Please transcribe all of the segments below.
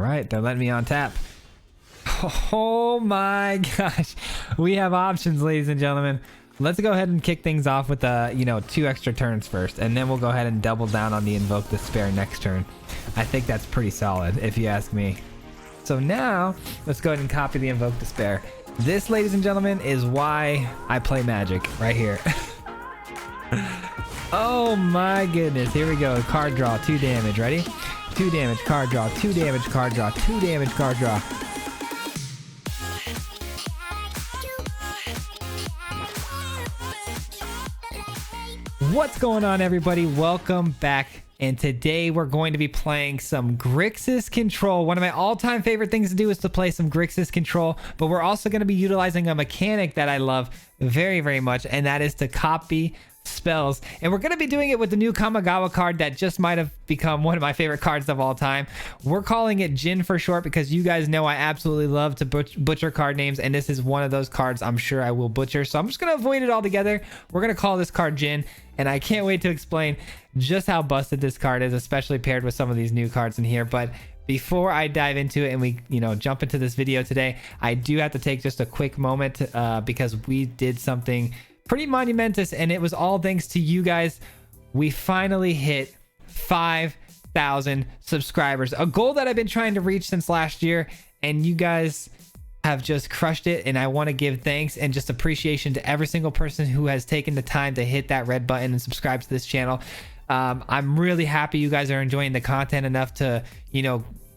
right, they're letting me on tap. Oh my gosh, we have options, ladies and gentlemen. Let's go ahead and kick things off with 2 extra turns first, and then we'll go ahead and double down on the Invoke Despair next turn. I think that's pretty solid, if you ask me. So now, let's go ahead and copy the Invoke Despair. This, ladies and gentlemen, is why I play Magic, right here. Oh my goodness, here we go. Card draw, 2 damage, ready? 2 damage, card draw, 2 damage, card draw, 2 damage, card draw. What's going on, everybody? Welcome back. And today we're going to be playing some GRIXIS Control. One of my all-time favorite things to do is to play some GRIXIS Control, but we're also going to be utilizing a mechanic that I love very, very much, and that is to copy spells. And we're going to be doing it with the new Kamigawa card that just might have become one of my favorite cards of all time. We're calling it Jin for short because you guys know I absolutely love to butcher card names, and this is one of those cards I'm sure I will butcher. So I'm just going to avoid it altogether. We're going to call this card Jin, and I can't wait to explain just how busted this card is, especially paired with some of these new cards in here. But before I dive into it and we jump into this video today, I do have to take just a quick moment because we did something pretty monumentous, and it was all thanks to you guys. We finally hit 5,000 subscribers, a goal that I've been trying to reach since last year, and you guys have just crushed it. And I want to give thanks and just appreciation to every single person who has taken the time to hit that red button and subscribe to this channel. I'm really happy you guys are enjoying the content enough to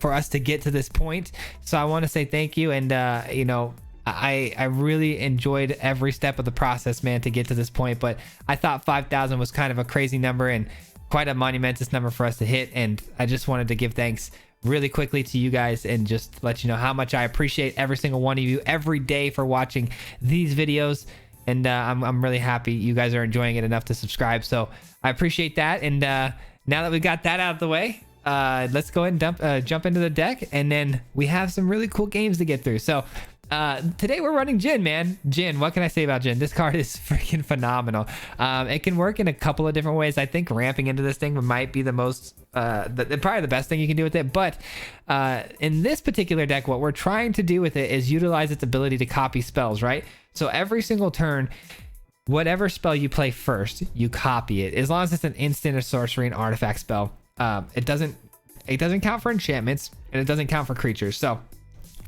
for us to get to this point. So I want to say thank you, and I really enjoyed every step of the process, man, to get to this point. But I thought 5,000 was kind of a crazy number and quite a monumentous number for us to hit. And I just wanted to give thanks really quickly to you guys and just let you know how much I appreciate every single one of you every day for watching these videos. And I'm really happy you guys are enjoying it enough to subscribe. So I appreciate that. And now that we got that out of the way, let's go ahead and jump into the deck. And then we have some really cool games to get through. So today we're running Jin, man. Jin, what can I say about Jin? This card is freaking phenomenal. It can work in a couple of different ways. I think ramping into this thing might be the most probably the best thing you can do with it. But in this particular deck, what we're trying to do with it is utilize its ability to copy spells, right? So every single turn, whatever spell you play first, you copy it, as long as it's an instant or sorcery and artifact spell. It doesn't count for enchantments, and it doesn't count for creatures. So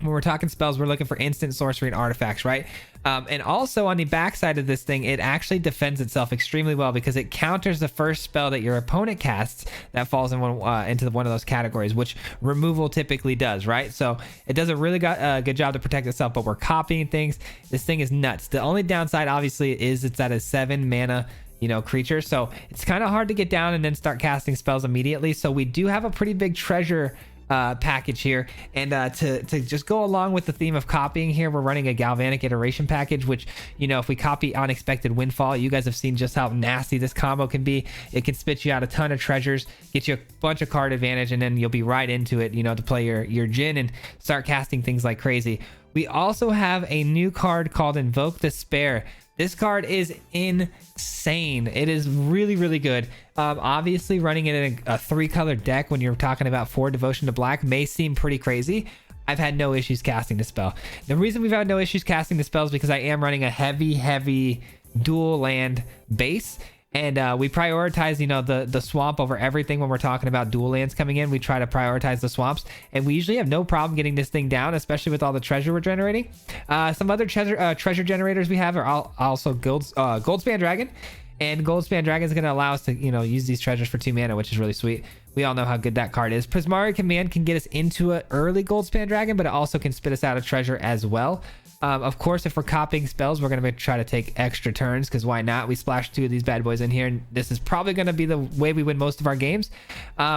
when we're talking spells, we're looking for instant, sorcery, and artifacts, right? And also on the backside of this thing, it actually defends itself extremely well because it counters the first spell that your opponent casts that falls in into one of those categories, which removal typically does, right? So it does a really good job to protect itself, but we're copying things. This thing is nuts. The only downside, obviously, is it's at a 7 mana creature, so it's kind of hard to get down and then start casting spells immediately. So we do have a pretty big treasure package here, and to just go along with the theme of copying here, we're running a galvanic iteration package, which if we copy unexpected windfall, you guys have seen just how nasty this combo can be. It can spit you out a ton of treasures, get you a bunch of card advantage, and then you'll be right into it to play your Jin and start casting things like crazy. We also have a new card called Invoke Despair. This card is insane. It is really, really good. Obviously, running it in a 3-color deck when you're talking about 4 Devotion to Black may seem pretty crazy. I've had no issues casting the spell. The reason we've had no issues casting the spell is because I am running a heavy dual land base. And we prioritize, the swamp over everything when we're talking about dual lands coming in. We try to prioritize the swamps, and we usually have no problem getting this thing down, especially with all the treasure we're generating. Some other treasure generators we have are also Goldspan Dragon, and Goldspan Dragon is going to allow us to, use these treasures for 2 mana, which is really sweet. We all know how good that card is. Prismari Command can get us into an early Goldspan Dragon, but it also can spit us out of treasure as well. Of course, if we're copying spells, we're going to try to take extra turns, because why not? We splash 2 of these bad boys in here, and this is probably going to be the way we win most of our games.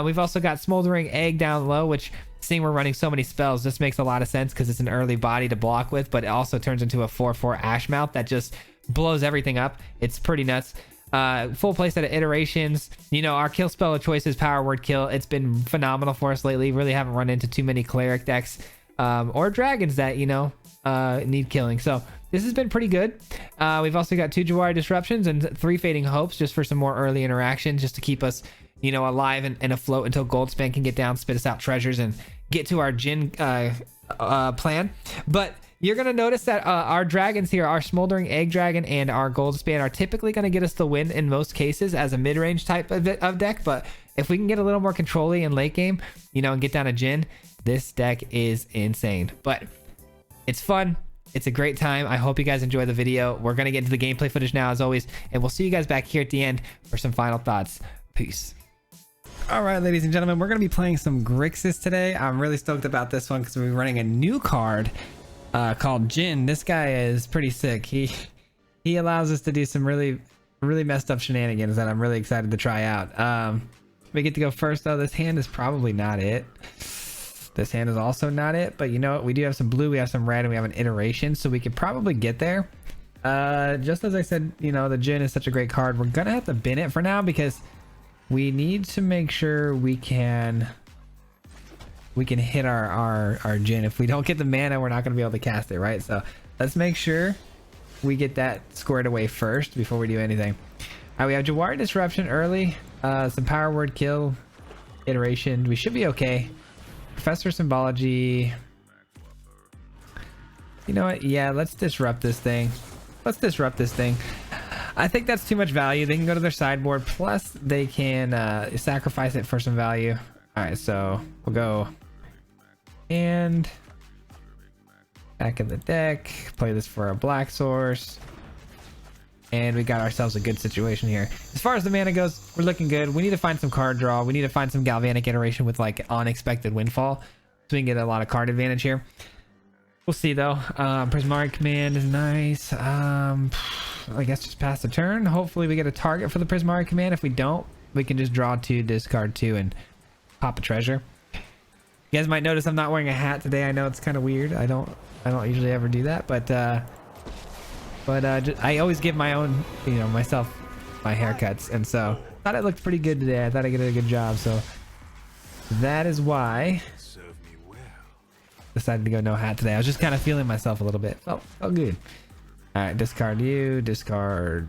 We've also got Smoldering Egg down low, which, seeing we're running so many spells, this makes a lot of sense because it's an early body to block with, but it also turns into a 4/4 Ashmouth that just blows everything up. It's pretty nuts. Full play set of iterations. Our kill spell of choice is Power Word Kill. It's been phenomenal for us lately. Really haven't run into too many cleric decks or dragons that need killing. So this has been pretty good. We've also got 2 Jawari Disruptions and 3 Fading Hopes just for some more early interactions, just to keep us alive and afloat until Goldspan can get down, spit us out treasures, and get to our Jin plan. But you're going to notice that our dragons here, our Smoldering Egg Dragon and our Gold Span, are typically going to get us the win in most cases as a mid-range type of deck. But if we can get a little more control-y in late game, you know, and get down a Jin, this deck is insane. But it's fun. It's a great time. I hope you guys enjoy the video. We're going to get into the gameplay footage now, as always, and we'll see you guys back here at the end for some final thoughts. Peace. All right, ladies and gentlemen, we're going to be playing some GRIXIS today. I'm really stoked about this one because we're running a new card called Jin. This guy is pretty sick. He allows us to do some really messed up shenanigans that I'm really excited to try out. We get to go first, though. This hand is probably not it. This hand is also not it, but you know what? We do have some blue, we have some red, and we have an iteration, so we could probably get there. Just as I said, you know, the Jin is such a great card. We're gonna have to bin it for now because we need to make sure we can hit our Jin. If we don't get the mana, we're not gonna be able to cast it, right? So let's make sure we get that squared away first before we do anything. All right, we have Jawari Disruption early, some Power Word Kill, iteration. We should be okay. Professor Symbology. You know what? Yeah, let's disrupt this thing. Let's disrupt this thing. I think that's too much value. They can go to their sideboard, plus they can sacrifice it for some value. All right, so we'll go and back in the deck, play this for a black source, and we got ourselves a good situation here. As far as the mana goes, we're looking good. We need to find some card draw. We need to find some Galvanic Iteration with like unexpected windfall, so we can get a lot of card advantage here. We'll see though. Prismatic Command is nice. I guess just pass the turn. Hopefully we get a target for the Prismatic Command. If we don't, we can just draw 2, discard 2, and pop a treasure. You guys might notice I'm not wearing a hat today. I know it's kind of weird. I don't usually ever do that, but I always give my own, you know, myself my haircuts, and so I thought it looked pretty good today. I thought I did a good job, so that is why decided to go no hat today. I was just kind of feeling myself a little bit. Felt good. All right, discard you, discard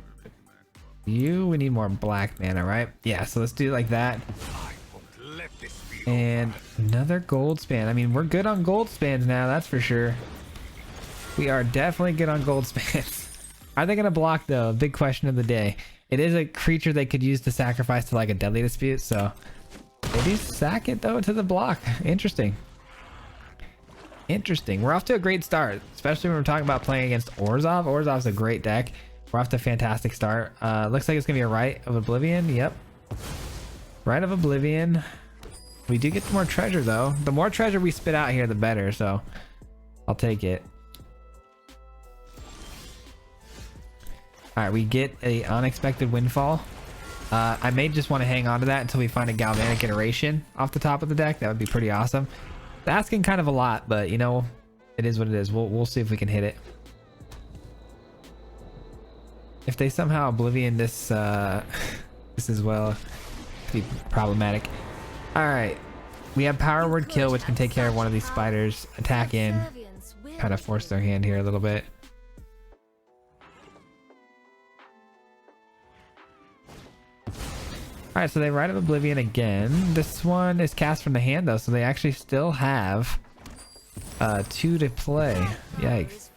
you. We need more black mana, right? Yeah, so let's do it like that. And another gold span. I mean, we're good on gold spans now, that's for sure. We are definitely good on gold spans. Are they gonna block though? Big question of the day. It is a creature they could use to sacrifice to like a Deadly Dispute, so maybe sack it though to the block. Interesting. Interesting. We're off to a great start, especially when we're talking about playing against Orzhov. Orzhov's a great deck. We're off to a fantastic start. Looks like it's gonna be a Rite of Oblivion. Yep. Rite of Oblivion. We do get more treasure though. The more treasure we spit out here, the better, so I'll take it. All right, we get a unexpected windfall. I may just want to hang on to that until we find a Galvanic Iteration off the top of the deck. That would be pretty awesome. It's asking kind of a lot, but you know, it is what it is. We'll see if we can hit it. If they somehow Oblivion this this as well, it'd be problematic. All right, we have Power Word Kill, which can take care of one of these spiders. Attack in, kind of force their hand here a little bit. All right, so they Rite of Oblivion again. This one is cast from the hand though, so they actually still have 2 to play. Yikes.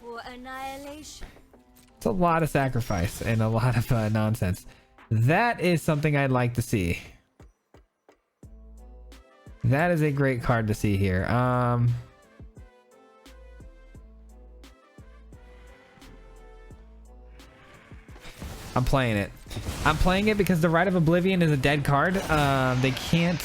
It's a lot of sacrifice and a lot of nonsense. That is something I'd like to see. That is a great card to see here. I'm playing it. I'm playing it because the Rite of Oblivion is a dead card. They can't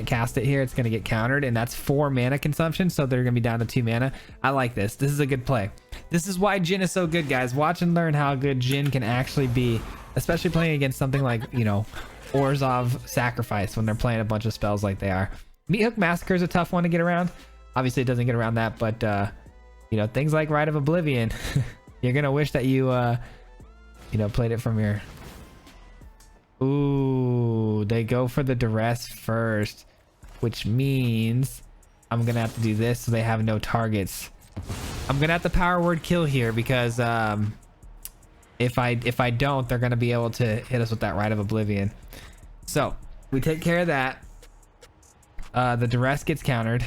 cast it here. It's gonna get countered, and that's 4 mana consumption, so they're gonna be down to 2 mana. I like this. This is a good play. This is why Jin is so good, guys. Watch and learn how good Jin can actually be, especially playing against something like, you know, Orzhov Sacrifice when they're playing a bunch of spells like they are. Meathook Massacre is a tough one to get around. Obviously, it doesn't get around that, but you know, things like Rite of Oblivion. You're gonna wish that you you know, played it from your... Ooh, they go for the duress first, which means I'm gonna have to do this so they have no targets. I'm gonna have to Power Word Kill here because if I don't, they're gonna be able to hit us with that Rite of Oblivion. So we take care of that. The duress gets countered.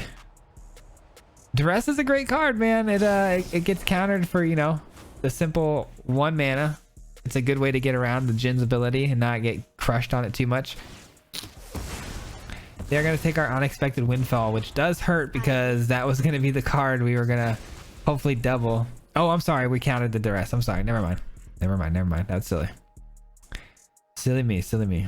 Duress is a great card, man. It gets countered for, you know, the simple 1 mana. It's a good way to get around the Jin's ability and not get crushed on it too much. They're going to take our unexpected windfall, which does hurt because that was going to be the card we were going to hopefully double. Oh, I'm sorry. We counted the duress. I'm sorry. Never mind. Never mind. Never mind. That's silly. Silly me. Silly me.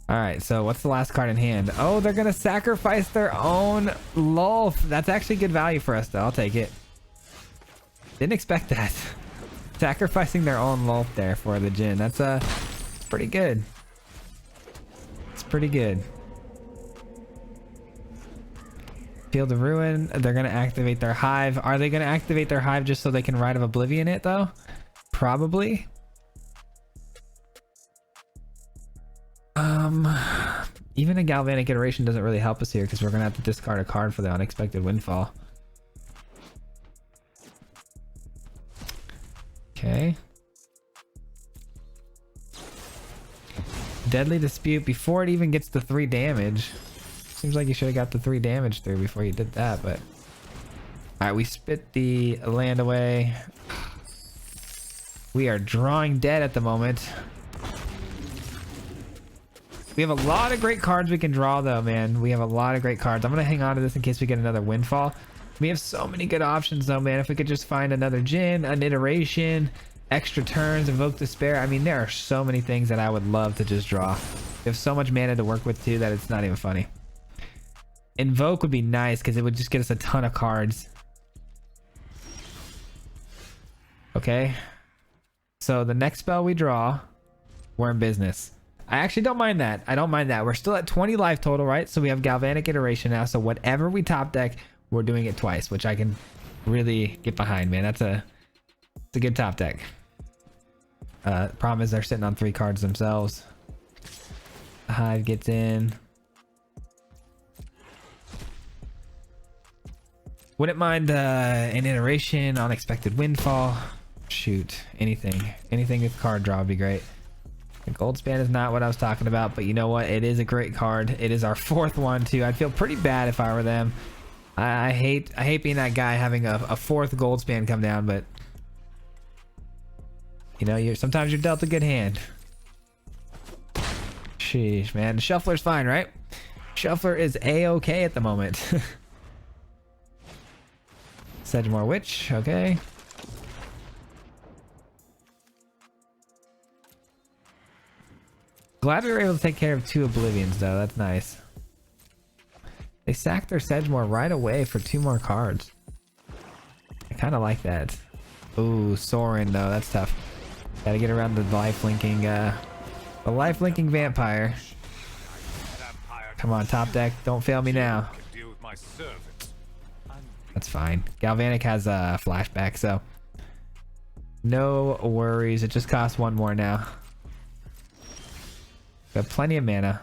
All right. So what's the last card in hand? Oh, they're going to sacrifice their own Lulf. That's actually good value for us, though. I'll take it. Didn't expect that. Sacrificing their own Lulf there for the Jin. That's pretty good. It's pretty good. Field of Ruin. They're going to activate their Hive. Are they going to activate their Hive just so they can Rite of Oblivion it, though? Probably. Even a Galvanic Iteration doesn't really help us here because we're going to have to discard a card for the unexpected windfall. Okay. Deadly Dispute before it even gets the 3 damage. Seems like you should have got the 3 damage through before you did that, but... Alright, we spit the land away. We are drawing dead at the moment. We have a lot of great cards we can draw though, man. We have a lot of great cards. I'm going to hang on to this in case we get another windfall. We have so many good options though, man. If we could just find another Jin, an iteration, extra turns, Invoke Despair. I mean, there are so many things that I would love to just draw. We have so much mana to work with too that it's not even funny. Invoke would be nice because it would just get us a ton of cards. Okay. So the next spell we draw, we're in business. I actually don't mind that. I don't mind that. We're still at 20 life total, right? So we have Galvanic Iteration now. So whatever we top deck, we're doing it twice, which I can really get behind, man. It's a good top deck. Problem is they're sitting on 3 cards themselves. The Hive gets in. Wouldn't mind an iteration, unexpected windfall. Shoot, anything with card draw would be great. The gold span is not what I was talking about, but you know what? It is a great card. It is our 4th one too. I'd feel pretty bad if I were them. I hate being that guy having a 4th gold span come down, but you know, sometimes you're dealt a good hand. Sheesh, man. Shuffler's fine, right? Shuffler is a-okay at the moment. Sedgemoor Witch, okay. Glad we were able to take care of 2 Oblivions though. That's nice. They sacked their Sedgemoor right away for 2 more cards. I kind of like that. Ooh, Sorin though. That's tough. Gotta get around the life-linking vampire. Come on, top deck. Don't fail me now. That's fine. Galvanic has a flashback, so no worries. It just costs 1 more now. We have plenty of mana.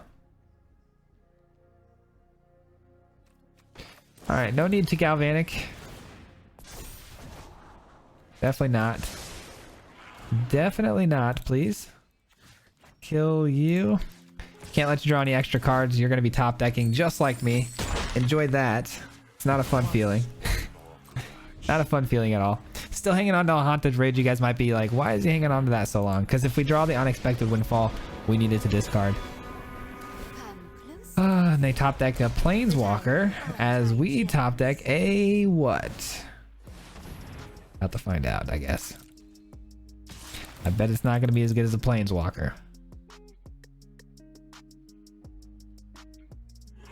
Alright, no need to Galvanic. Definitely not. Definitely not, please. Kill you. Can't let you draw any extra cards. You're going to be top decking just like me. Enjoy that. It's not a fun feeling. Not a fun feeling at all. Still hanging on to a Haunted Rage. You guys might be like, why is he hanging on to that so long? Because if we draw the unexpected windfall, we needed to discard. And they top deck a Planeswalker as we top deck a what? About to find out, I guess. I bet it's not going to be as good as a Planeswalker.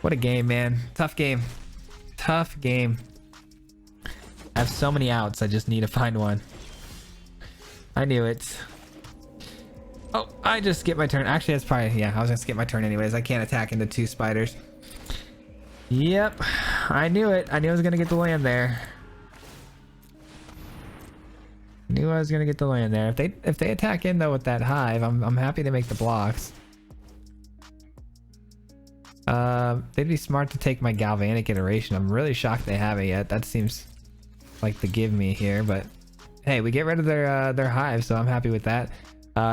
What a game, man. Tough game. Tough game. I have so many outs. I just need to find one. I knew it. Oh, I just skipped my turn. Actually, that's probably... Yeah, I was going to skip my turn anyways. I can't attack into 2 spiders. Yep. I knew it. I knew I was going to get the land there. Knew I was going to get the land there. If they attack in, though, with that Hive, I'm happy to make the blocks. They'd be smart to take my Galvanic Iteration. I'm really shocked they haven't yet. That seems like the give me here, but hey, we get rid of their Hive, so I'm happy with that.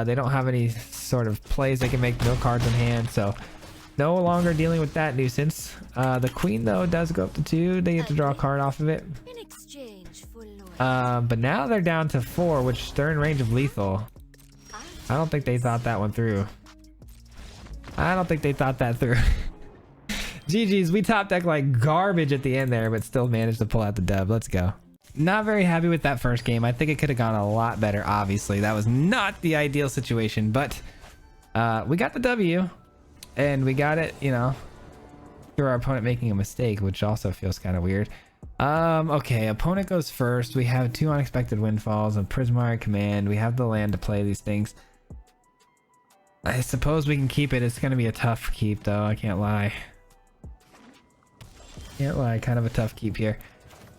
They don't have any sort of plays they can make, no cards in hand, so No longer dealing with that nuisance. The queen though does go up to 2. They get to draw a card off of it. In exchange for loyalty. But now they're down to 4, which they're in range of lethal. I don't think they thought that one through. I don't think they thought that through. GG's, we top deck like garbage at the end there, but still managed to pull out the dub. Let's go. Not very happy with that first game. I think it could have gone a lot better. Obviously, that was not the ideal situation, but we got the W, and we got it, you know, through our opponent making a mistake, which also feels kind of weird. Okay, opponent goes first. We have 2 unexpected windfalls and Prismari command. We have the land to play these things. I suppose we can keep it. It's going to be a tough keep, though. I can't lie. Can't lie. Kind of a tough keep here.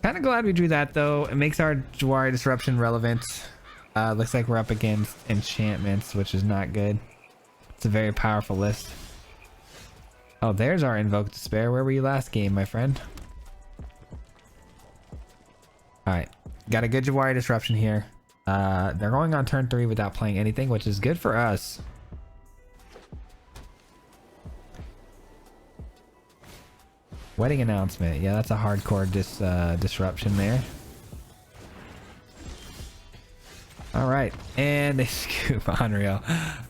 Kind of glad we drew that, though. It makes our Jawari Disruption relevant. Looks like we're up against enchantments, which is not good. It's a very powerful list. Oh, there's our Invoke Despair. Where were you last game, my friend? Alright. Got a good Jawari Disruption here. They're going on turn 3 without playing anything, which is good for us. Wedding announcement. Yeah, that's a hardcore disruption there. All right, and they scoop. Unreal.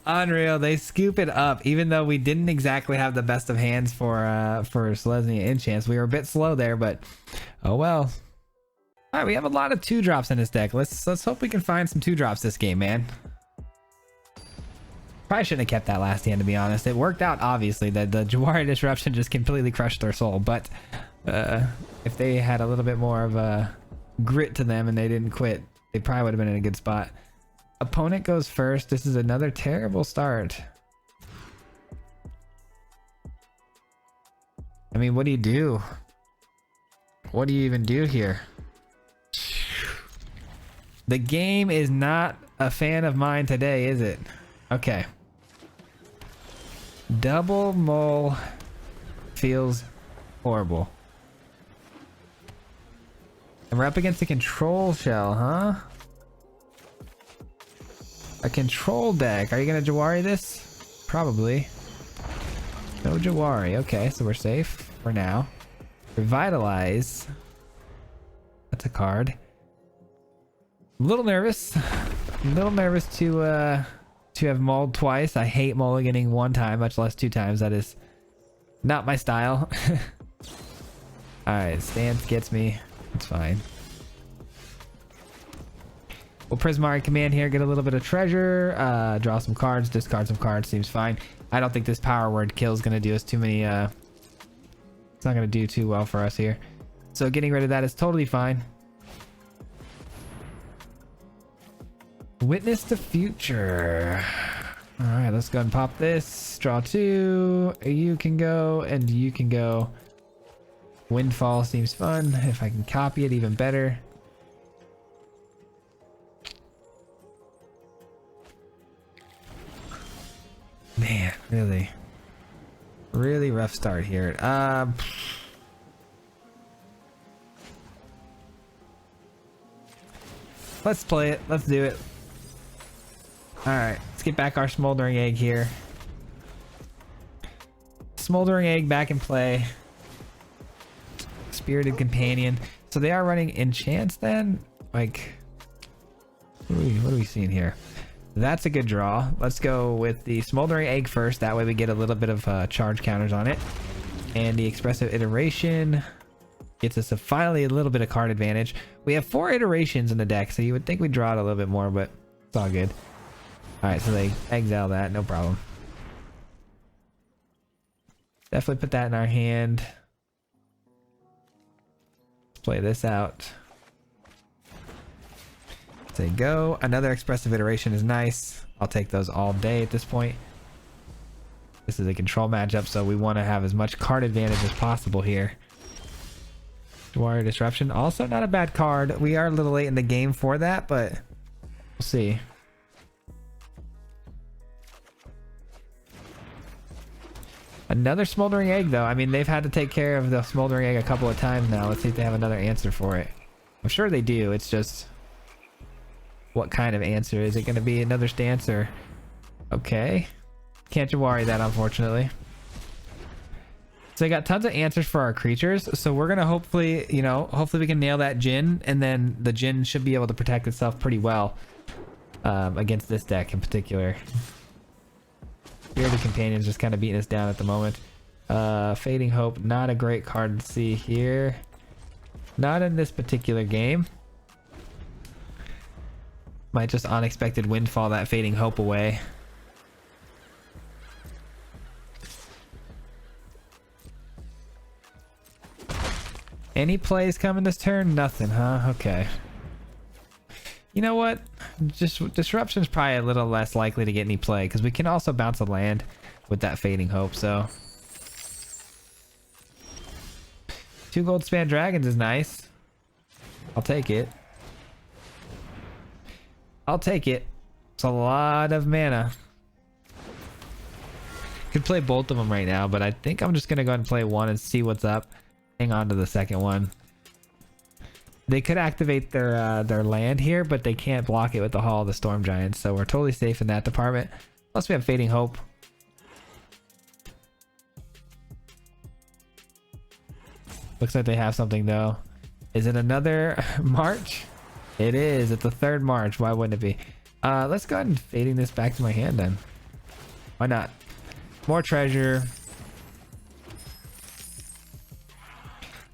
Unreal. They scoop it up, even though we didn't exactly have the best of hands for Selesnya enchants. We were a bit slow there, but oh well. All right, we have a lot of 2-drops in this deck. Let's hope we can find some 2-drops this game, man. Probably shouldn't have kept that last hand, to be honest. It worked out, obviously. The Jawari Disruption just completely crushed their soul. But if they had a little bit more of a grit to them and they didn't quit, they probably would have been in a good spot. Opponent goes first. This is another terrible start. I mean, what do you do? What do you even do here? The game is not a fan of mine today, is it? Okay. Double mole feels horrible. And we're up against a control shell, huh? A control deck. Are you gonna Jawari this? Probably. No Jawari. Okay, so we're safe for now. Revitalize. That's a card. I'm a little nervous. I'm a little nervous to have mulled twice. I hate mulliganing 1 time, much less 2 times. That is not my style. Alright, stance gets me. It's fine. We'll Prismari command here, get a little bit of treasure, draw some cards, discard some cards, seems fine. I don't think this power word kill is going to do us too many, it's not going to do too well for us here. So getting rid of that is totally fine. Witness the future. All right, let's go and pop this. Draw 2. You can go and you can go. Windfall seems fun. If I can copy it, even better. Man, really rough start here. Let's play it. Let's do it. Alright, let's get back our Smoldering Egg here. Smoldering Egg back in play. Spirited Companion. So they are running enchants then? Like, what are we seeing here? That's a good draw. Let's go with the Smoldering Egg first. That way we get a little bit of charge counters on it. And the Expressive Iteration gets us finally a little bit of card advantage. We have 4 iterations in the deck, so you would think we'd draw it a little bit more, but it's all good. Alright, so they exile that, no problem. Definitely put that in our hand. Let's play this out. Say go. Another Expressive Iteration is nice. I'll take those all day at this point. This is a control matchup, so we want to have as much card advantage as possible here. Jawari Disruption, also not a bad card. We are a little late in the game for that, but we'll see. Another Smoldering Egg, though. I mean, they've had to take care of the Smoldering Egg a couple of times now. Let's see if they have another answer for it. I'm sure they do. It's just, what kind of answer? Is it going to be another stance or... Okay. Can't Jawari that, unfortunately. So I got tons of answers for our creatures. So we're going to hopefully, you know, hopefully we can nail that Jin. And then the Jin should be able to protect itself pretty well against this deck in particular. Here the Companion's just kind of beating us down at the moment. Fading Hope, not a great card to see here. Not in this particular game. Might just unexpected windfall that Fading Hope away. Any plays coming this turn? Nothing, huh? Okay. You know what? Just Disruption's probably a little less likely to get any play because we can also bounce a land with that Fading Hope, so. 2 gold span dragons is nice. I'll take it. I'll take it. It's a lot of mana. Could play both of them right now, but I think I'm just gonna go ahead and play one and see what's up. Hang on to the second one. They could activate their land here, but they can't block it with the Hall of the Storm Giants, so we're totally safe in that department. Plus we have Fading Hope. Looks like they have something though. Is it another March? It is. It's the 3rd March. Why wouldn't it be? Let's go ahead and fading this back to my hand then. Why not? More treasure.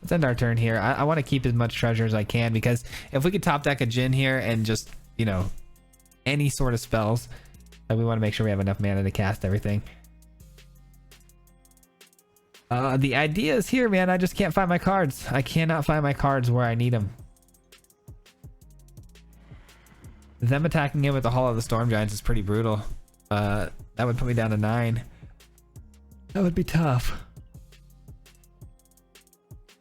Let's end our turn here. I want to keep as much treasure as I can because if we could top deck a Jin here and just, you know, any sort of spells, we want to make sure we have enough mana to cast everything. The idea is here, man. I just can't find my cards. I cannot find my cards where I need them. Them attacking him with the Hall of the Storm Giants is pretty brutal. That would put me down to 9. That would be tough.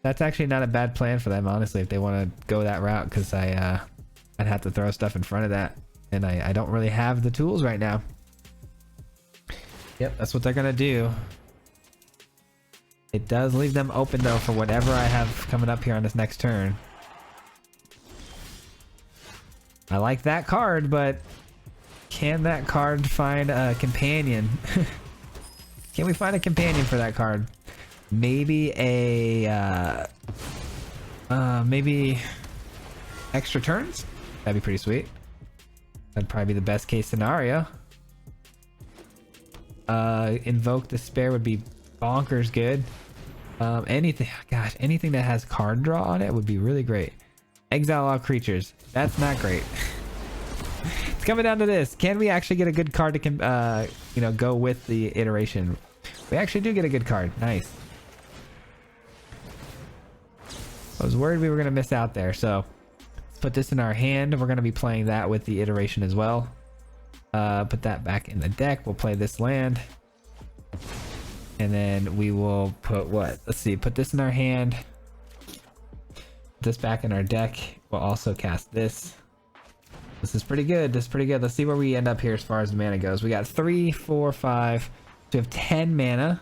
That's actually not a bad plan for them, honestly, if they want to go that route, because I'd have to throw stuff in front of that, and I don't really have the tools right now. Yep, that's what they're gonna do. It does leave them open though for whatever I have coming up here on this next turn. I like that card, but can that card find a companion? Can we find a companion for that card? Maybe a maybe extra turns? That'd be pretty sweet. That'd probably be the best case scenario. Invoke Despair would be bonkers good. Anything, gosh, anything that has card draw on it would be really great. Exile all creatures. That's not great. It's coming down to this. Can we actually get a good card to, you know, go with the iteration? We actually do get a good card. Nice. I was worried we were going to miss out there, so let's put this in our hand. We're going to be playing that with the iteration as well. Put that back in the deck. We'll play this land. And then we will put what? Let's see. Put this in our hand. Put this back in our deck. We'll also cast this. This is pretty good. This is pretty good. Let's see where we end up here as far as the mana goes. We got 3, 4, 5. So we have 10 mana.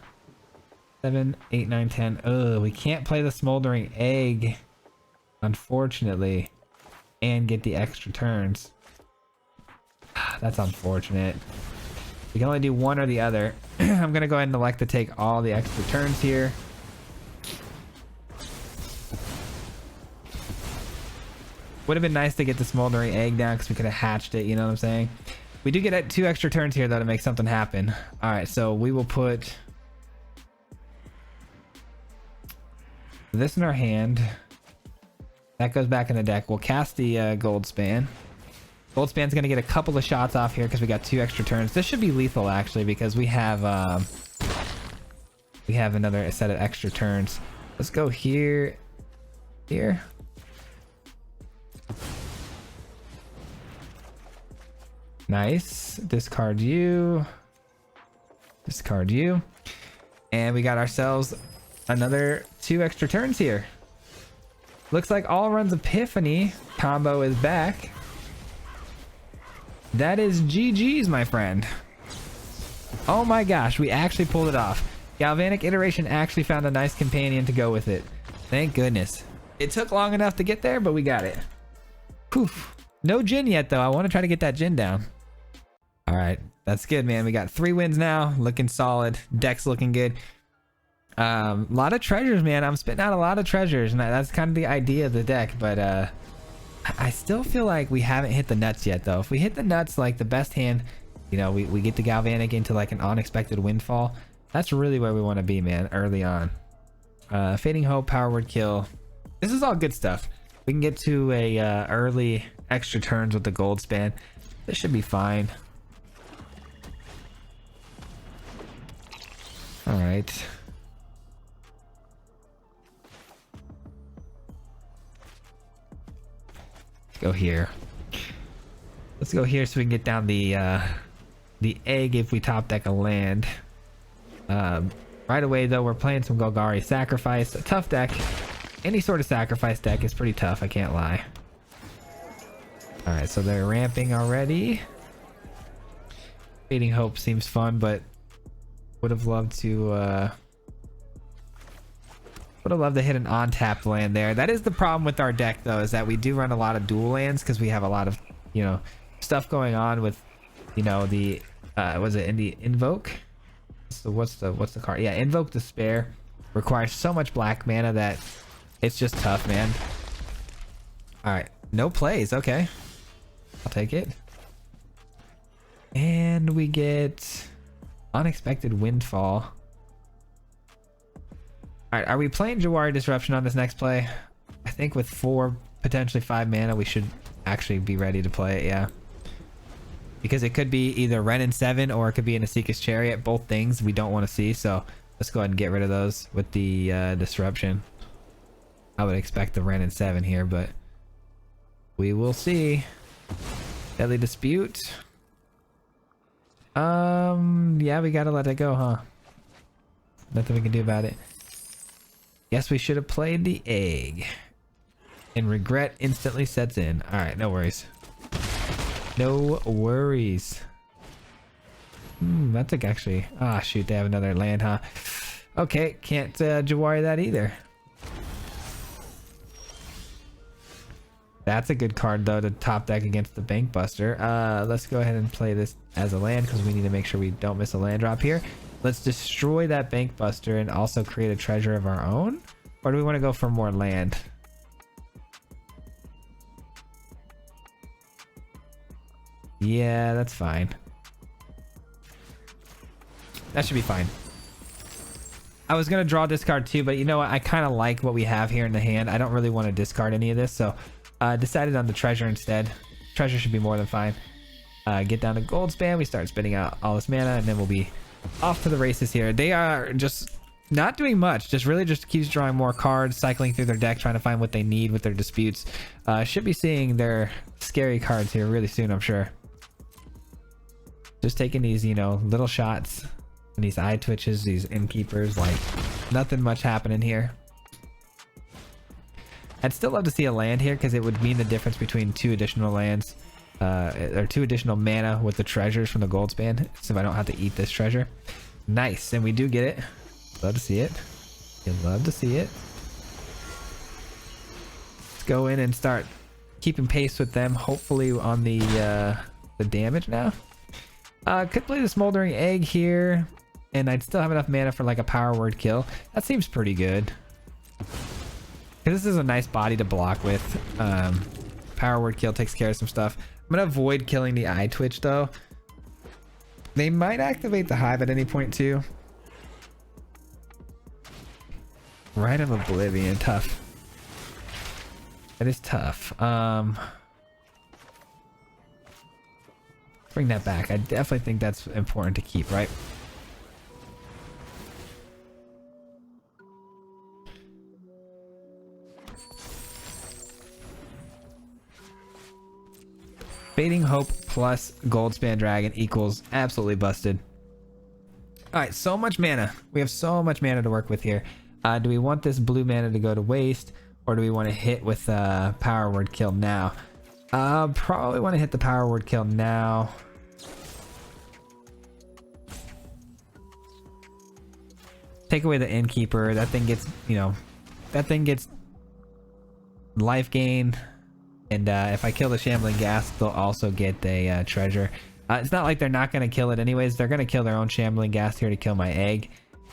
7, 8, 9, 10. Oh, we can't play the Smoldering Egg, unfortunately, and get the extra turns. That's unfortunate. We can only do one or the other. I'm gonna go ahead and elect to take all the extra turns here. Would have been nice to get the Smoldering Egg down because we could have hatched it, you know what I'm saying? We do get 2 extra turns here though to make something happen. Alright, so we will put this in our hand. That goes back in the deck. We'll cast the Gold Span. Gold Span's gonna get a couple of shots off here because we got 2 extra turns. This should be lethal actually because we have another set of extra turns. Let's go here. Nice. Discard you. Discard you. And we got ourselves another 2 extra turns here. Looks like All Runs Epiphany combo is back. That is GG's, my friend. Oh my gosh, we actually pulled it off. Galvanic Iteration actually found a nice companion to go with it. Thank goodness. It took long enough to get there, but we got it. Poof. No Jin yet, though. I want to try to get that Jin down. All right. That's good, man. We got 3 wins now. Looking solid. Deck's looking good. A lot of treasures, man. I'm spitting out a lot of treasures, and that's kind of the idea of the deck. But I still feel like we haven't hit the nuts yet, though. If we hit the nuts, like the best hand, you know, we get the Galvanic into like an unexpected windfall. That's really where we want to be, man, early on. Fading Hope, Power Word Kill. This is all good stuff. We can get to a early extra turns with the gold span. This should be fine. All right. Go here. Let's go here so we can get down the egg if we top deck a land. Right away though, we're playing some Golgari Sacrifice. A tough deck. Any sort of sacrifice deck is pretty tough, I can't lie. Alright, so they're ramping already. Fading Hope seems fun, but would have loved to hit an on-tap land there. That is the problem with our deck, though, is that we do run a lot of dual lands because we have a lot of, you know, stuff going on with, you know, the was it in the Invoke? So what's the card? Yeah, Invoke Despair requires so much black mana that it's just tough, man. All right, no plays. Okay, I'll take it. And we get Unexpected Windfall. Alright, are we playing Jawari Disruption on this next play? I think with 4, potentially 5 mana, we should actually be ready to play it, yeah. Because it could be either Ren and 7 or it could be an Asika's Chariot. Both things we don't want to see, so let's go ahead and get rid of those with the Disruption. I would expect the Ren and 7 here, but we will see. Deadly Dispute. Yeah, we gotta let it go, huh? Nothing we can do about it. Guess we should have played the egg. And regret instantly sets in. Alright, no worries. No worries. That's like actually... Ah, shoot, they have another land, huh? Okay, can't Jawari that either. That's a good card, though, to top deck against the Bank Buster. Let's go ahead and play this as a land because we need to make sure we don't miss a land drop here. Let's destroy that Bank Buster and also create a treasure of our own. Or do we want to go for more land? Yeah, that's fine. That should be fine. I was going to draw discard too, but you know what? I kind of like what we have here in the hand. I don't really want to discard any of this, so decided on the treasure instead. Treasure should be more than fine. Get down to gold span. We start spinning out all this mana, and then we'll be off to the races here. They are just not doing much. Just really just keeps drawing more cards, cycling through their deck, trying to find what they need with their disputes. Should be seeing their scary cards here really soon, I'm sure. Just taking these, you know, little shots and these eye twitches, these innkeepers, like nothing much happening here. I'd still love to see a land here because it would mean the difference between 2 additional lands. Or 2 additional mana with the treasures from the gold span, so I don't have to eat this treasure. Nice, and we do get it. Love to see it. You love to see it. Let's go in and start keeping pace with them, hopefully on the damage now. Could play the Smoldering Egg here, and I'd still have enough mana for like a Power Word Kill. That seems pretty good. This is a nice body to block with. Power Word Kill takes care of some stuff. I'm gonna avoid killing the eye twitch though. They might activate the hive at any point too. Rite of Oblivion, tough. That is tough. Bring that back. I definitely think that's important to keep, right? Fading Hope plus Goldspan Dragon equals absolutely busted. Alright, so much mana. We have so much mana to work with here. Do we want this blue mana to go to waste, or do we want to hit with Power Word Kill now? Probably want to hit the Power Word Kill now. Take away the Innkeeper. That thing gets, you know, that thing gets life gain. And if I kill the Shambling Ghast, they'll also get a treasure. It's not like they're not going to kill it anyways. They're going to kill their own Shambling Ghast here to kill my egg.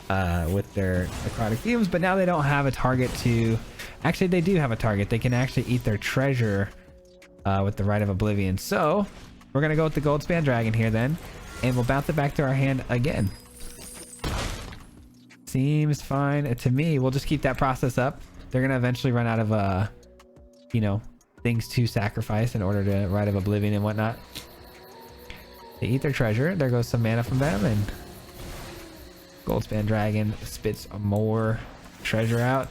with their necrotic fumes, but now they don't have a target to... Actually, they do have a target. They can actually eat their treasure with the Rite of Oblivion. So we're gonna go with the Goldspan Dragon here then, and we'll bounce it back to our hand again. Seems fine to me. We'll just keep that process up. They're gonna eventually run out of you know, things to sacrifice in order to Rite of Oblivion and whatnot. They eat their treasure. There goes some mana from them, and Goldspan Dragon spits more treasure out.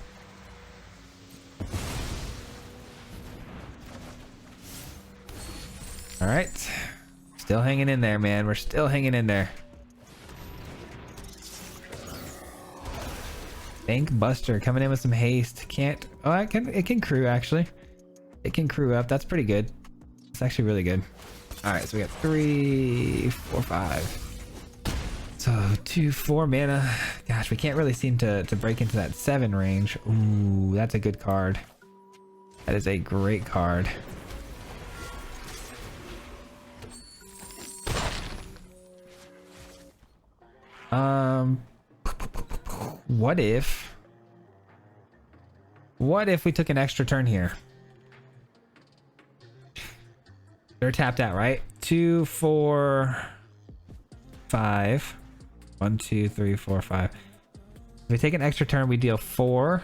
All right, still hanging in there, man. We're still hanging in there. Bank Buster coming in with some haste. Can't... Oh, it can crew, actually. It can crew up. That's pretty good. It's actually really good. All right, so we got 3, 4, 5. So 2, 4 mana. Gosh, we can't really seem to break into that 7 range. Ooh, that's a good card. That is a great card. What if we took an extra turn here? They're tapped out, right? 2, 4, 5. 1, 2, 3, 4, 5. If we take an extra turn, we deal 4,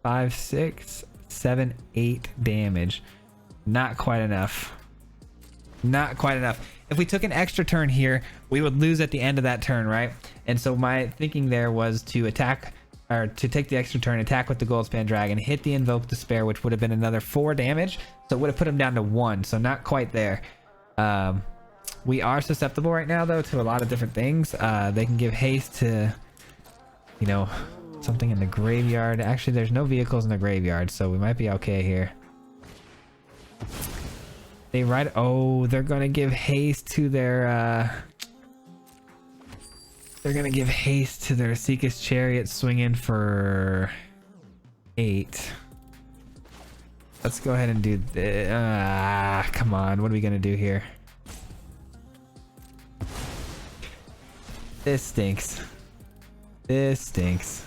5, 6, 7, 8 damage. Not quite enough. Not quite enough. If we took an extra turn here, we would lose at the end of that turn, right? And so my thinking there was to attack, or to take the extra turn, attack with the Goldspan Dragon, hit the Invoke Despair, which would have been another 4 damage. So it would have put him down to 1. So not quite there. We are susceptible right now, though, to a lot of different things. They can give haste to, you know, something in the graveyard. Actually, there's no vehicles in the graveyard, so we might be okay here. They ride... Oh, they're gonna give haste to their... They're gonna give haste to their Seek's Chariot, swinging for 8. Let's go ahead and do this. Come on, what are we gonna do here? This stinks. This stinks.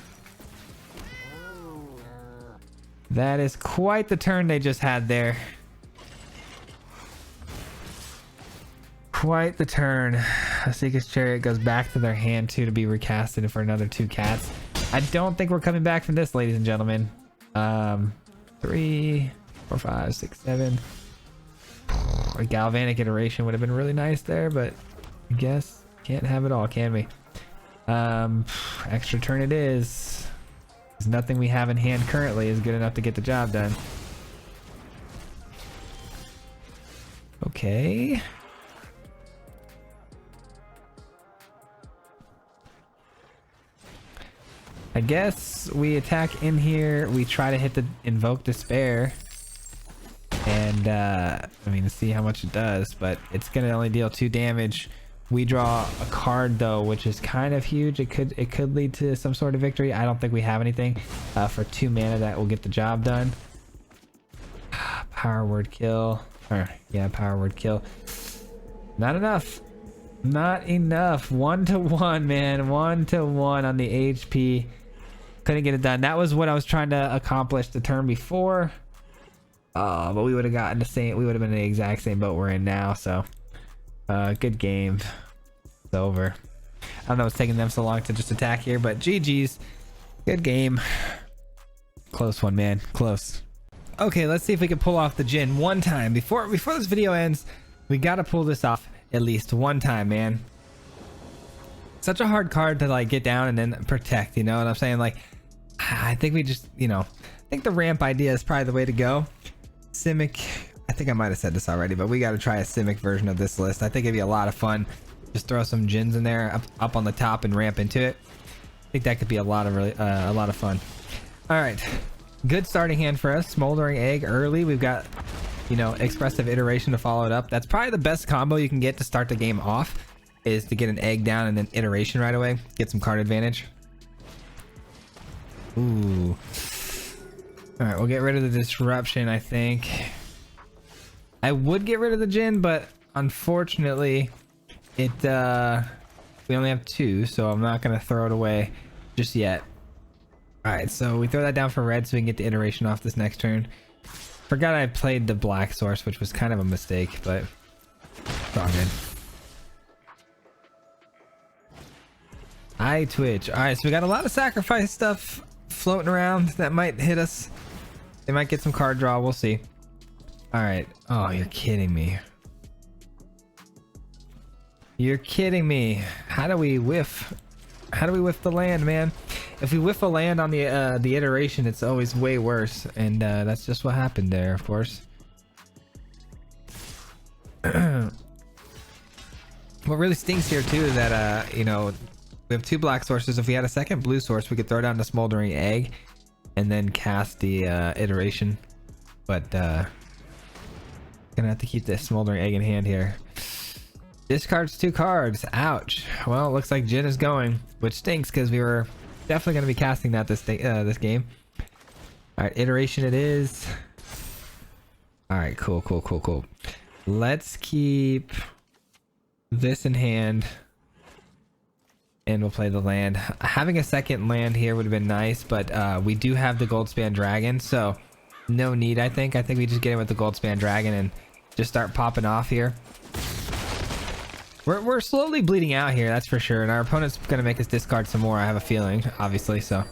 That is quite the turn they just had there. Quite the turn. Seek's Chariot goes back to their hand too to be recasted for another 2 cats. I don't think we're coming back from this, ladies and gentlemen. 3, 4, 5, 6, 7. A Galvanic Iteration would have been really nice there, but I guess can't have it all, can we? Extra turn it is. There's nothing we have in hand currently is good enough to get the job done. Okay. I guess we attack in here. We try to hit the Invoke Despair. And, I mean, see how much it does. But it's going to only deal 2 damage. We draw a card, though, which is kind of huge. It could lead to some sort of victory. I don't think we have anything for 2 mana that will get the job done. Power Word Kill. Or, yeah, Power Word Kill. Not enough. Not enough. 1-to-1, man. 1-to-1 on the HP. Couldn't get it done. That was what I was trying to accomplish the turn before. But we would have gotten the same. We would have been in the exact same boat we're in now. So, good game. It's over. I don't know what's taking them so long to just attack here, but GG's. Good game. Close one, man. Close. Okay, let's see if we can pull off the Jhin one time before this video ends. We got to pull this off at least one time, man. Such a hard card to like get down and then protect, you know what I'm saying? Like, I think we just, you know, I think the ramp idea is probably the way to go. Simic, I think I might have said this already, but we got to try a Simic version of this list. I think it'd be a lot of fun. Just throw some Jhins in there up on the top and ramp into it. I think that could be a lot of fun. All right, good starting hand for us. Smoldering Egg early. We've got, you know, Expressive Iteration to follow it up. That's probably the best combo you can get to start the game off, is to get an egg down and then Iteration right away. Get some card advantage. Ooh. All right, we'll get rid of the Disruption, I think. I would get rid of the Jhin, but unfortunately, we only have 2, so I'm not gonna throw it away just yet. All right, so we throw that down for red so we can get the iteration off this next turn. Forgot I played the black source, which was kind of a mistake, but it's all good. I twitch. All right, so we got a lot of sacrifice stuff floating around that might hit us. They might get some card draw. We'll see. All right. Oh, you're kidding me. You're kidding me. How do we whiff? How do we whiff the land, man? If we whiff a land on the iteration, it's always way worse, and that's just what happened there, of course. What really stinks here too is that you know, we have 2 black sources. If we had a second blue source, we could throw down the smoldering egg and then cast the iteration. But gonna have to keep this smoldering egg in hand here. Discards 2 cards. Ouch. Well, it looks like Jin is going, which stinks because we were definitely going to be casting that this game. All right, iteration it is. All right, cool. Let's keep this in hand, and we'll play the land. Having a second land here would have been nice, but we do have the Goldspan Dragon, so no need. I think we just get in with the Goldspan Dragon and just start popping off here. We're slowly bleeding out here, that's for sure, and our opponent's gonna make us discard some more, I have a feeling, obviously, so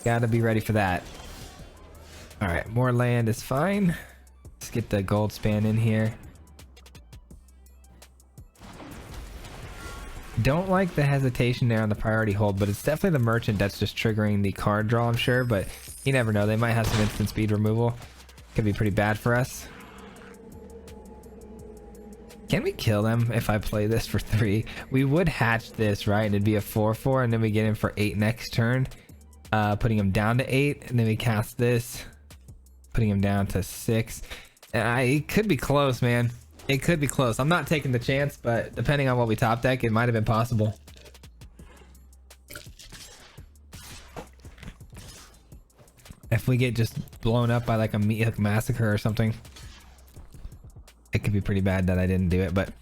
gotta be ready for that. All right, more land is fine. Let's get the Goldspan in here. Don't like the hesitation there on the priority hold, but it's definitely the merchant that's just triggering the card draw, I'm sure, but you never know. They might have some instant speed removal. Could be pretty bad for us. Can we kill them if I play this for 3? We would hatch this, right? And it'd be a 4/4, and then we get him for 8 next turn, putting him down to 8, and then we cast this, putting him down to 6. It could be close, man. It could be close. I'm not taking the chance, but depending on what we top deck, it might have been possible. If we get just blown up by like a Mythic massacre or something, it could be pretty bad that I didn't do it, but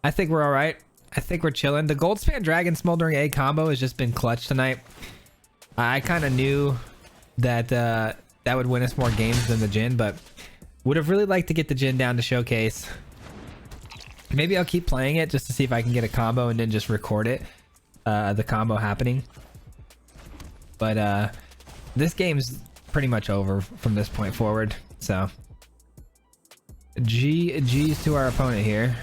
I think we're all right. I think we're chilling. The Goldspan Dragon Smoldering Egg combo has just been clutch tonight. I kind of knew that that would win us more games than the Jin, but would have really liked to get the Jin down to showcase. Maybe I'll keep playing it just to see if I can get a combo and then just record it, the combo happening. But this game's pretty much over from this point forward, so G's to our opponent here.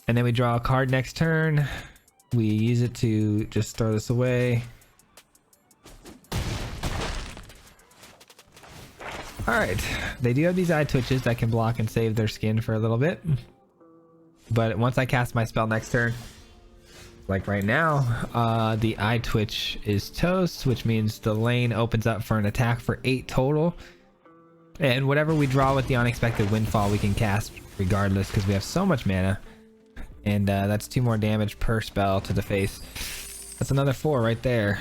And then we draw a card next turn. We use it to just throw this away. Alright, they do have these eye twitches that can block and save their skin for a little bit. But once I cast my spell next turn, like right now, the eye twitch is toast, which means the lane opens up for an attack for 8 total. And whatever we draw with the unexpected windfall, we can cast regardless because we have so much mana. And that's 2 more damage per spell to the face. That's another 4 right there.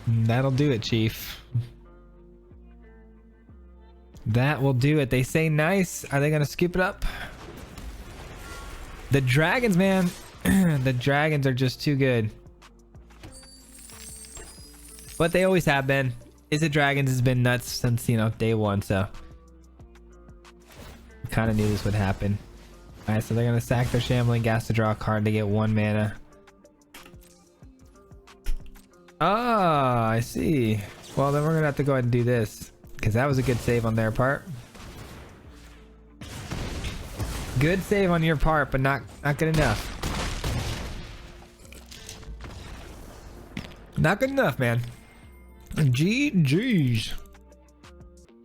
That'll do it, Chief. That will do it. They say nice. Are they going to scoop it up? The dragons, man. The dragons are just too good. But they always have been. Is it Dragons has been nuts since, you know, day 1, so kind of knew this would happen. Alright, so they're gonna sack their Shambling Gas to draw a card to get 1 mana. Ah, I see. Well, then we're gonna have to go ahead and do this, because that was a good save on their part. Good save on your part, but not good enough. Not good enough, man. GG's.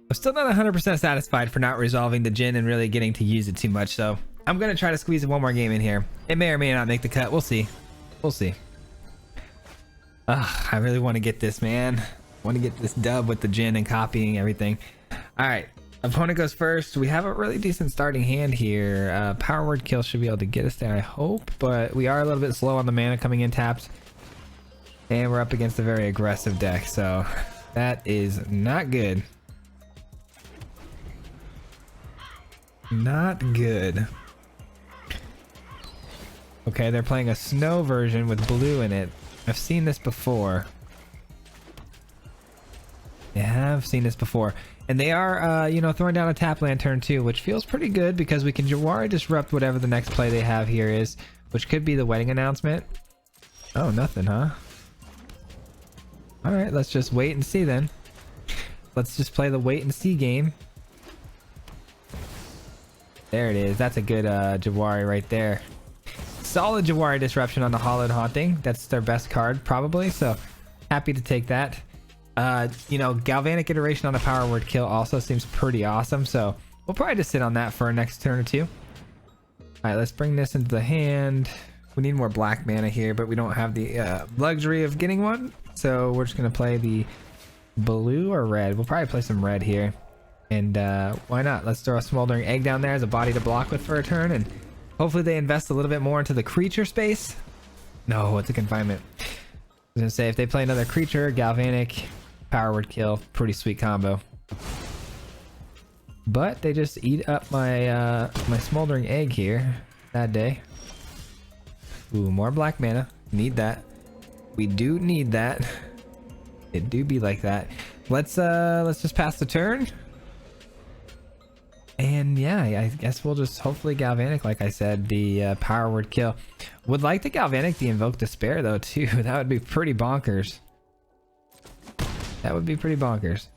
I'm still not 100% satisfied for not resolving the Jin and really getting to use it too much, so I'm gonna try to squeeze 1 more game in here. It may or may not make the cut. We'll see. We'll see. I really want to get this, man. I want to get this dub with the Jin and copying everything. All right, opponent goes first. We have a really decent starting hand here. Power Word Kill should be able to get us there, I hope, but we are a little bit slow on the mana coming in tapped. And we're up against a very aggressive deck, so that is not good. Not good. Okay, they're playing a snow version with blue in it. I've seen this before. They have seen this before. And they are, you know, throwing down a tap lantern too, which feels pretty good because we can Jawari disrupt whatever the next play they have here is, which could be the wedding announcement. Oh, nothing, huh? All right, let's just wait and see then. Let's just play the wait and see game. There it is. That's a good Jawari right there. Solid Jawari disruption on the Hollowed Haunting. That's their best card probably, so happy to take that. You know, Galvanic Iteration on a power word kill also seems pretty awesome, so we'll probably just sit on that for our next turn or two. All right, let's bring this into the hand. We need more black mana here, but we don't have the luxury of getting one, so we're just gonna play the blue or red. We'll probably play some red here, and why not? Let's throw a Smoldering Egg down there as a body to block with for a turn, and hopefully they invest a little bit more into the creature space. No, it's a confinement. I was gonna say, if they play another creature, Galvanic, power word kill, pretty sweet combo. But they just eat up my my Smoldering Egg here that day. Ooh, more black mana. Need that. We do need that. It do be like that. Let's just pass the turn. And yeah, I guess we'll just hopefully Galvanic, like I said, the power word kill. Would like to Galvanic the Invoke Despair though too. That would be pretty bonkers. That would be pretty bonkers.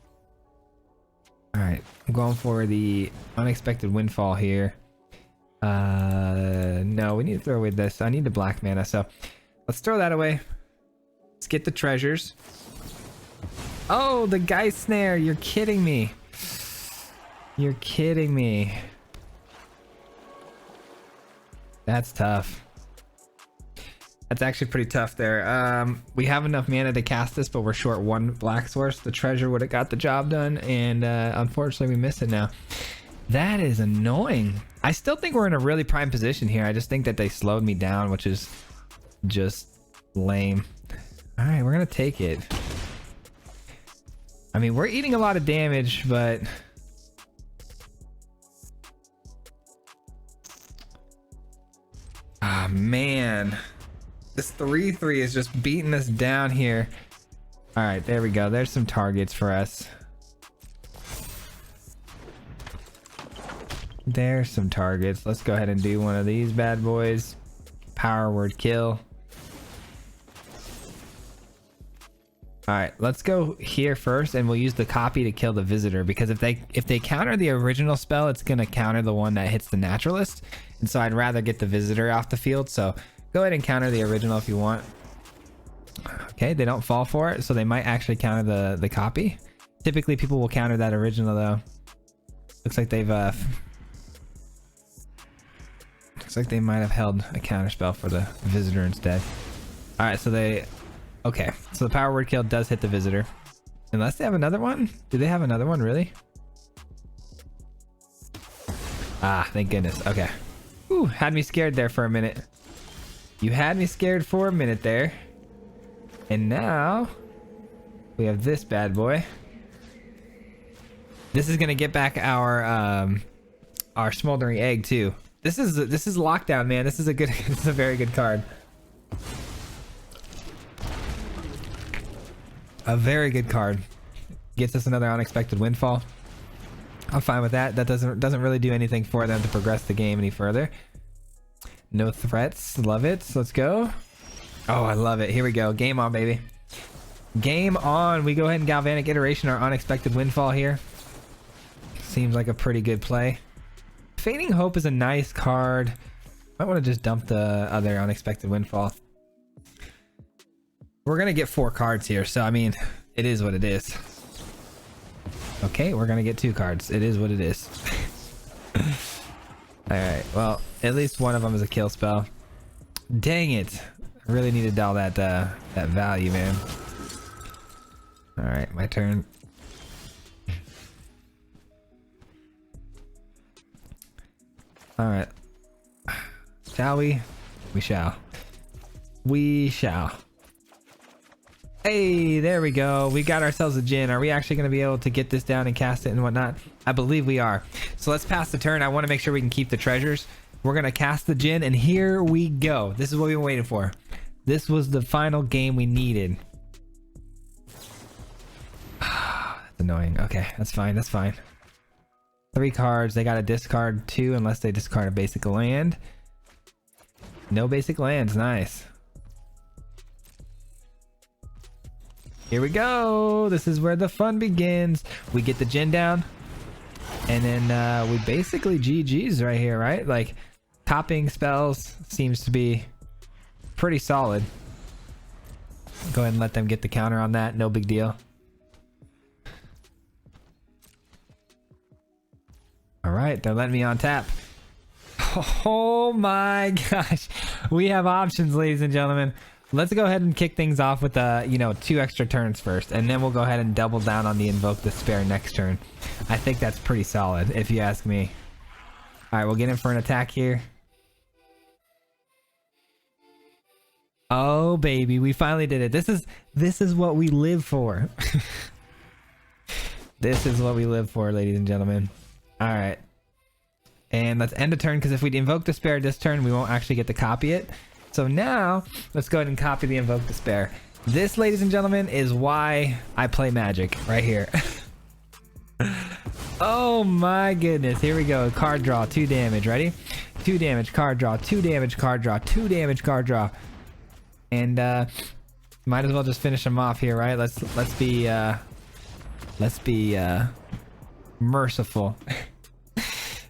All right, I'm going for the Unexpected Windfall here. No, we need to throw away this. I need the black mana, so let's throw that away. Let's get the treasures. Oh, the Geist Snare. You're kidding me. You're kidding me. That's tough. That's actually pretty tough there. We have enough mana to cast this, but we're short one black source. The treasure would have got the job done, and unfortunately we missed it now. That is annoying. I still think we're in a really prime position here. I just think that they slowed me down, which is just lame. All right, we're gonna take it. I mean, we're eating a lot of damage, but ah, man, this 3/3 is just beating us down here. All right, there we go. There's some targets for us. There's some targets. Let's go ahead and do one of these bad boys. Power word kill. All right, let's go here first, and we'll use the copy to kill the visitor, because if they counter the original spell, it's gonna counter the one that hits the naturalist, and so I'd rather get the visitor off the field. So go ahead and counter the original if you want. Okay, they don't fall for it, so they might actually counter the copy. Typically people will counter that original though. Looks like they've looks like they might have held a counter spell for the visitor instead. All right, so okay, so the power word kill does hit the visitor, unless they have another one. Do they have another one, really? Ah, thank goodness. Okay. Ooh, had me scared there for a minute. You had me scared for a minute there. And now we have this bad boy. This is gonna get back our Smoldering Egg too. This is lockdown, man. This is a good this is a very good card. A very good card. Gets us another Unexpected Windfall. I'm fine with that. That doesn't really do anything for them to progress the game any further. No threats. Love it. Let's go. Oh, I love it. Here we go. Game on, baby. Game on. We go ahead and Galvanic Iteration our Unexpected Windfall here. Seems like a pretty good play. Fading Hope is a nice card. Might want to just dump the other Unexpected Windfall. We're gonna get 4 cards here, so I mean, it is what it is. Okay, we're gonna get 2 cards. It is what it is. All right, well, at least one of them is a kill spell. Dang it! I really needed all that that value, man. All right, my turn. All right, shall we? We shall. We shall. Hey, there we go. We got ourselves a Jin. Are we actually going to be able to get this down and cast it and whatnot? I believe we are. So let's pass the turn. I want to make sure we can keep the treasures. We're going to cast the Jin, and here we go. This is what we've been waiting for. This was the final game we needed. That's annoying. Okay, that's fine. That's fine. 3 cards. They got to discard 2 unless they discard a basic land. No basic lands. Nice. Here we go. This is where the fun begins. We get the Jin down. And then we basically GG's right here, right? Like, copying spells seems to be pretty solid. Go ahead and let them get the counter on that. No big deal. All right, they're letting me on tap. Oh my gosh. We have options, ladies and gentlemen. Let's go ahead and kick things off with 2 extra turns first, and then we'll go ahead and double down on the Invoke Despair next turn. I think that's pretty solid, if you ask me. All right, we'll get in for an attack here. Oh baby, we finally did it. This is what we live for. This is what we live for, ladies and gentlemen. All right, and let's end a turn, because if we Invoke Despair this turn, we won't actually get to copy it. So now let's go ahead and copy the Invoke Despair. This, ladies and gentlemen, is why I play Magic right here. Oh my goodness. Here we go. Card draw, 2 damage. Ready? 2 damage, card draw, 2 damage, card draw, 2 damage, card draw. And might as well just finish them off here, right? Let's be merciful.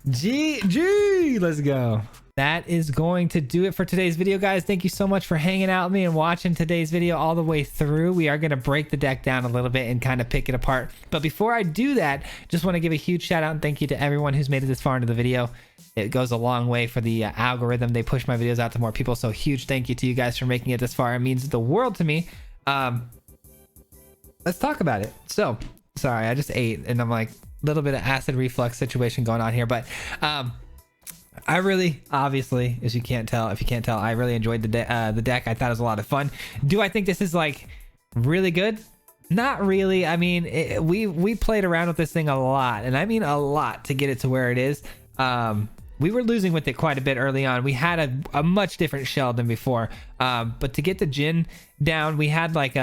GG. Let's go. That is going to do it for today's video, guys. Thank you so much for hanging out with me and watching today's video all the way through. We are going to break the deck down a little bit and kind of pick it apart. But before I do that, just want to give a huge shout out and thank you to everyone who's made it this far into the video. It goes a long way for the algorithm. They push my videos out to more people. So huge thank you to you guys for making it this far. It means the world to me. Let's talk about it. So, sorry, I just ate and I'm like a little bit of acid reflux situation going on here. But I really, obviously, as you can't tell, if you can't tell, I really enjoyed the deck. I thought it was a lot of fun. Do I think this is like really good? Not really. I mean, we played around with this thing a lot, and I mean a lot, to get it to where it is. We were losing with it quite a bit early on. We had a much different shell than before. But to get the Jin down, we had like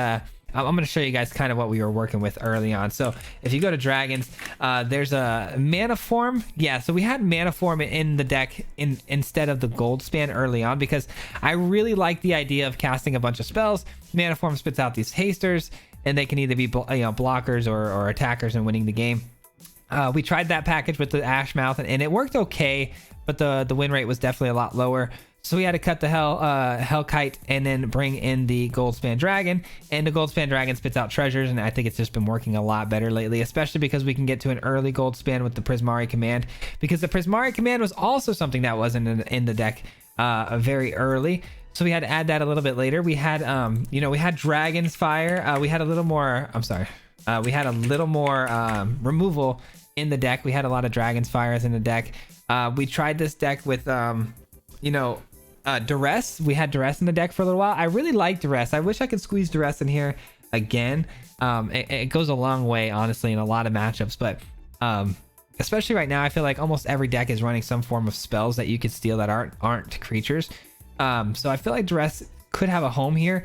I'm going to show you guys kind of what we were working with early on. So if you go to dragons, there's a mana form. Yeah, so we had mana form in the deck instead of the gold span early on, because I really like the idea of casting a bunch of spells. Mana form spits out these hasters, and they can either be blockers or attackers and winning the game. We tried that package with the Ashmouth, and it worked okay, but the win rate was definitely a lot lower. So we had to cut the Hellkite and then bring in the Goldspan Dragon, and the Goldspan Dragon spits out treasures, and I think it's just been working a lot better lately, especially because we can get to an early Goldspan with the Prismari command, because the Prismari command was also something that wasn't in the deck very early. So we had to add that a little bit later. We had we had Dragon's Fire. We had a little more, we had a little more removal in the deck. We had a lot of Dragon's Fires in the deck. We tried this deck with Duress. We had Duress in the deck for a little while. I really like Duress. I wish I could squeeze Duress in here again. It goes a long way, honestly, in a lot of matchups, but especially right now, I feel like almost every deck is running some form of spells that you could steal that aren't creatures. So I feel like Duress could have a home here,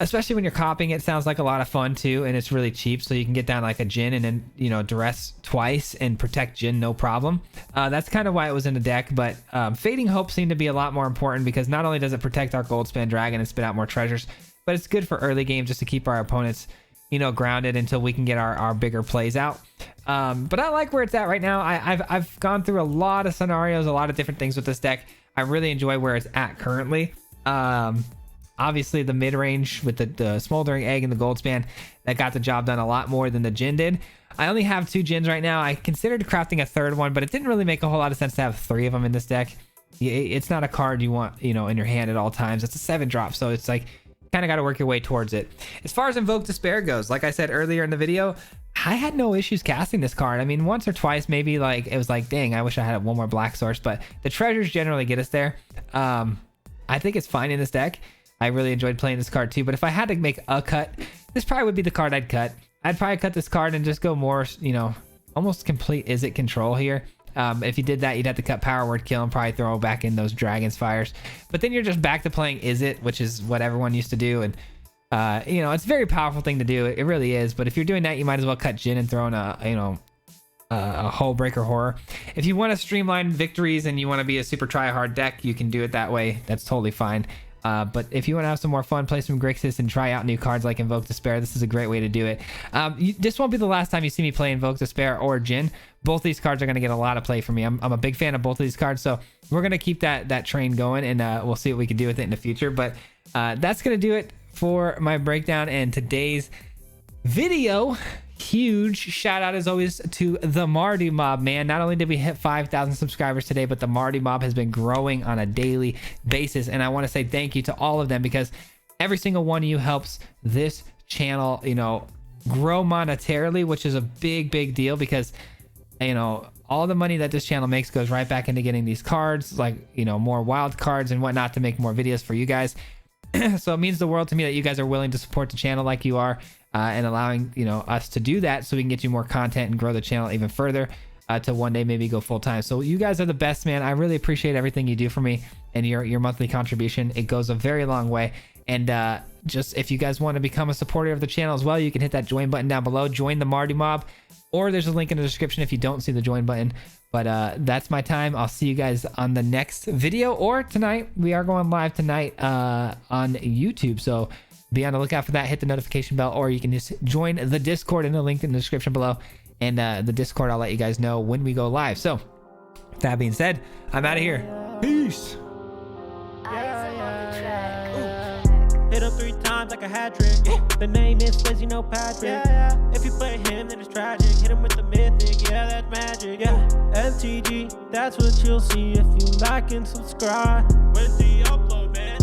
especially when you're copying. It sounds like a lot of fun too, and it's really cheap, so you can get down like a Jin and then Duress twice and protect Jin no problem. That's kind of why it was in the deck, but Fading Hope seemed to be a lot more important, because not only does it protect our Goldspan Dragon and spit out more treasures, but it's good for early game just to keep our opponents grounded until we can get our bigger plays out. But I like where it's at right now. I've gone through a lot of scenarios, a lot of different things with this deck. I really enjoy where it's at currently. Obviously the mid-range with the Smoldering Egg and the Goldspan, that got the job done a lot more than the Jin did. I only have 2 Jins right now. I considered crafting a third one, but it didn't really make a whole lot of sense to have 3 of them in this deck. It's not a card you want in your hand at all times. It's a 7-drop, so it's like kind of got to work your way towards it. As far as Invoke Despair goes, like I said earlier in the video, I had no issues casting this card. I mean, once or twice maybe, like it was like, dang, I wish I had one more black source, but the treasures generally get us there. I think it's fine in this deck. I really enjoyed playing this card too, but if I had to make a cut, this probably would be the card I'd cut. I'd probably cut this card and just go more, you know, almost complete Is It control here. If you did that, you'd have to cut Power Word Kill and probably throw back in those Dragon's Fires. But then you're just back to playing Is It, which is what everyone used to do. And, you know, it's a very powerful thing to do. It really is. But if you're doing that, you might as well cut Jin and throw in a Hull Breaker Horror. If you want to streamline victories and you want to be a super try-hard deck, you can do it that way. That's totally fine. But if you want to have some more fun, play some Grixis and try out new cards like Invoke Despair, this is a great way to do it. This won't be the last time you see me play Invoke Despair or Jin. Both these cards are going to get a lot of play for me. I'm a big fan of both of these cards, so we're going to keep that train going, and we'll see what we can do with it in the future. But that's going to do it for my breakdown and today's video. Huge shout out as always to the Marty Mob, man. Not only did we hit 5,000 subscribers today, but the Marty Mob has been growing on a daily basis, and I want to say thank you to all of them, because every single one of you helps this channel, you know, grow monetarily, which is a big deal, because, you know, all the money that this channel makes goes right back into getting these cards, like, you know, more wild cards and whatnot, to make more videos for you guys. So it means the world to me that you guys are willing to support the channel like you are, and allowing, you know, us to do that so we can get you more content and grow the channel even further, to one day maybe go full time. So you guys are the best, man. I really appreciate everything you do for me and your monthly contribution. It goes a very long way. And just if you guys want to become a supporter of the channel as well, you can hit that join button down below, join the Marty Mob, or there's a link in the description if you don't see the join button. But that's my time. I'll see you guys on the next video, or tonight. We are going live tonight on YouTube, so be on the lookout for that. Hit the notification bell, or you can just join the Discord in the link in the description below. And the Discord, I'll let you guys know when we go live. So that being said, I'm out of here. Peace. Hit him 3 times like a hat trick. The name is Fizzy, no Patrick. If you play him, then it's tragic. Hit him with the Mythic, yeah, that's magic. MTG, that's what you'll see if you like and subscribe. With the upload, man.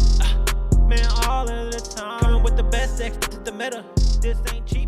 Man, all of the time. Coming with the best decks, this is the meta. This ain't cheap.